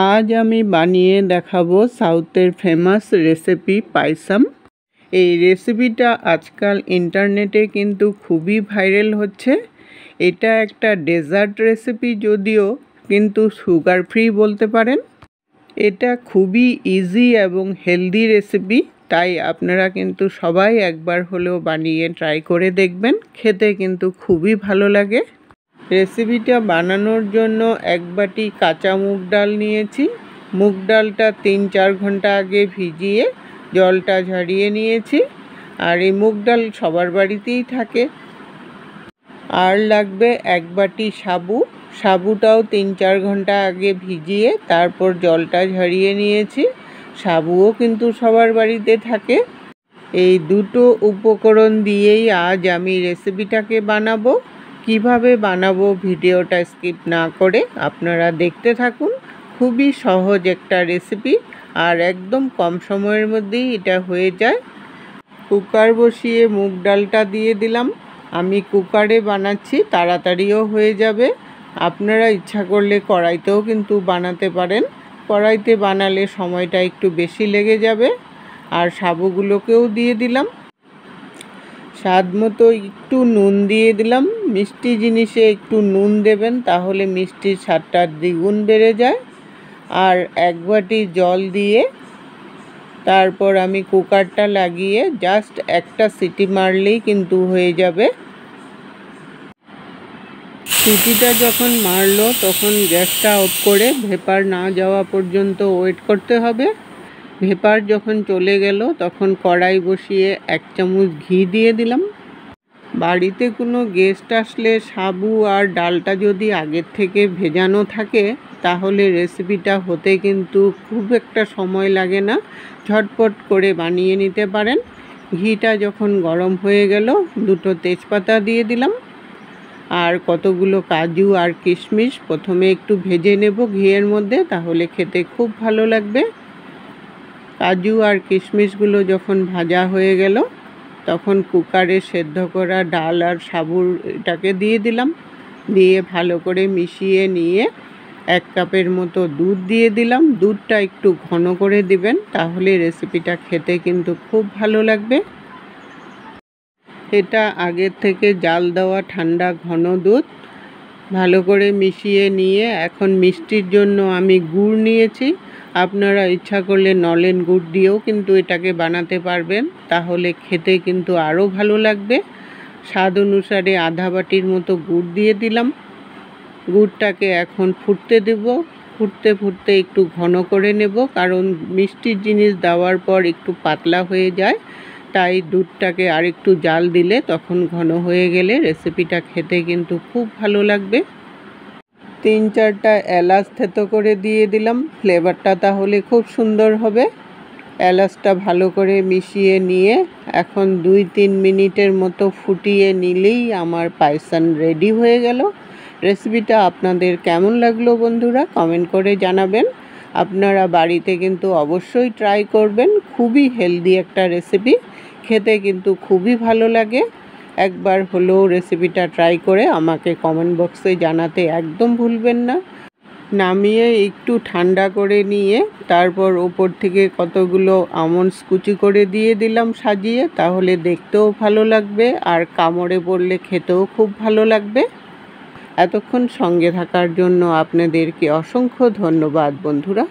আজ আমি বানিয়ে দেখাবো সাউথের ফেমাস রেসিপি পায়সাম। এই রেসিপিটা আজকাল ইন্টারনেটে কিন্তু খুবই ভাইরাল হচ্ছে। এটা একটা ডেজার্ট রেসিপি যদিও, কিন্তু সুগার ফ্রি বলতে পারেন। এটা খুবই ইজি এবং হেলদি রেসিপি, তাই আপনারা কিন্তু সবাই একবার হলেও বানিয়ে ট্রাই করে দেখবেন। খেতে কিন্তু খুবই ভালো লাগে। রেসিপিটা বানানোর জন্য এক বাটি কাঁচা মুগ ডাল নিয়েছি। মুগ ডালটা 3-4 ঘন্টা আগে ভিজিয়ে জলটা ঝরিয়ে নিয়েছি। আর এই মুগ ডাল সবার বাড়িতেই থাকে। আর লাগবে এক বাটি সাবুটাও 3-4 ঘন্টা আগে ভিজিয়ে তারপর জলটা ঝরিয়ে নিয়েছি। সাবুও কিন্তু সবার বাড়িতে থাকে। এই দুটো উপকরণ দিয়েই আজ আমি রেসিপিটাকে বানাবো। কিভাবে বানাবো ভিডিওটা স্কিপ না করে আপনারা দেখতে থাকুন। খুবই সহজ একটা রেসিপি আর একদম কম সময়ের মধ্যেই এটা হয়ে যায়। কুকার বসিয়ে মুগ ডালটা দিয়ে দিলাম। আমি কুকারে বানাচ্ছি, তাড়াতাড়িও হয়ে যাবে। আপনারা ইচ্ছা করলে কড়াইতেও কিন্তু বানাতে পারেন। কড়াইতে বানালে সময়টা একটু বেশি লেগে যাবে। আর সাবুগুলোকেও দিয়ে দিলাম। স্বাদ মতো একটু নুন দিয়ে দিলাম। মিষ্টি জিনিসে একটু নুন দেবেন, তাহলে মিষ্টির স্বাদটা দ্বিগুণ বেড়ে যায়। আর এক বাটি জল দিয়ে তারপর আমি কুকারটা লাগিয়ে জাস্ট একটা সিটি মারলেই কিন্তু হয়ে যাবে। সিটিটা যখন মারলো তখন গ্যাসটা অফ করে ভেপার না যাওয়া পর্যন্ত ওয়েট করতে হবে। ভেপার যখন চলে গেল তখন কড়াই বসিয়ে 1 চামচ ঘি দিয়ে দিলাম। বাড়িতে কোনো গেস্ট আসলে সাবু আর ডালটা যদি আগের থেকে ভেজানো থাকে তাহলে রেসিপিটা হতে কিন্তু খুব একটা সময় লাগে না, ঝটপট করে বানিয়ে নিতে পারেন। ঘিটা যখন গরম হয়ে গেল 2টো তেজপাতা দিয়ে দিলাম। আর কতগুলো কাজু আর কিশমিশ প্রথমে একটু ভেজে নেব ঘিয়ের মধ্যে, তাহলে খেতে খুব ভালো লাগবে। কাজু আর কিশমিশগুলো যখন ভাজা হয়ে গেল তখন কুকারে সেদ্ধ করা ডাল আর সাবুটাকে দিয়ে দিলাম। দিয়ে ভালো করে মিশিয়ে নিয়ে 1 কাপের মতো দুধ দিয়ে দিলাম। দুধটা একটু ঘন করে দিবেন, তাহলে রেসিপিটা খেতে কিন্তু খুব ভালো লাগবে। এটা আগের থেকে জাল দেওয়া ঠান্ডা ঘন দুধ। ভালো করে মিশিয়ে নিয়ে এখন মিষ্টির জন্য আমি গুড় নিয়েছি। আপনারা ইচ্ছা করলে নলেন গুড় দিয়েও কিন্তু এটাকে বানাতে পারবেন, তাহলে খেতে কিন্তু আরও ভালো লাগবে। স্বাদ অনুসারে আধা বাটির মতো গুড় দিয়ে দিলাম। গুড়টাকে এখন ফুটতে দেব। ফুটতে ফুটতে একটু ঘন করে নেব, কারণ মিষ্টির জিনিস দেওয়ার পর একটু পাতলা হয়ে যায়। তাই দুধটাকে আর একটু জাল দিলে তখন ঘন হয়ে গেলে রেসিপিটা খেতে কিন্তু খুব ভালো লাগবে। 3-4টা এলাচ থেতো করে দিয়ে দিলাম। ফ্লেভারটা তাহলে খুব সুন্দর হবে। এলাচটা ভালো করে মিশিয়ে নিয়ে এখন 2-3 মিনিটের মতো ফুটিয়ে নিলেই আমার পায়সাম রেডি হয়ে গেল। রেসিপিটা আপনাদের কেমন লাগলো বন্ধুরা কমেন্ট করে জানাবেন। আপনারা বাড়িতে কিন্তু অবশ্যই ট্রাই করবেন। খুবই হেলদি একটা রেসিপি, খেতে কিন্তু খুবই ভালো লাগে। একবার হলেও রেসিপিটা ট্রাই করে আমাকে কমেন্ট বক্সে জানাতে একদম ভুলবেন না। নামিয়ে একটু ঠান্ডা করে নিয়ে তারপর ওপর থেকে কতগুলো আমন্ডস কুচি করে দিয়ে দিলাম সাজিয়ে, তাহলে দেখতেও ভালো লাগবে আর কামড়ে পড়লে খেতেও খুব ভালো লাগবে। এতক্ষণ সঙ্গে থাকার জন্য আপনাদেরকে অসংখ্য ধন্যবাদ বন্ধুরা।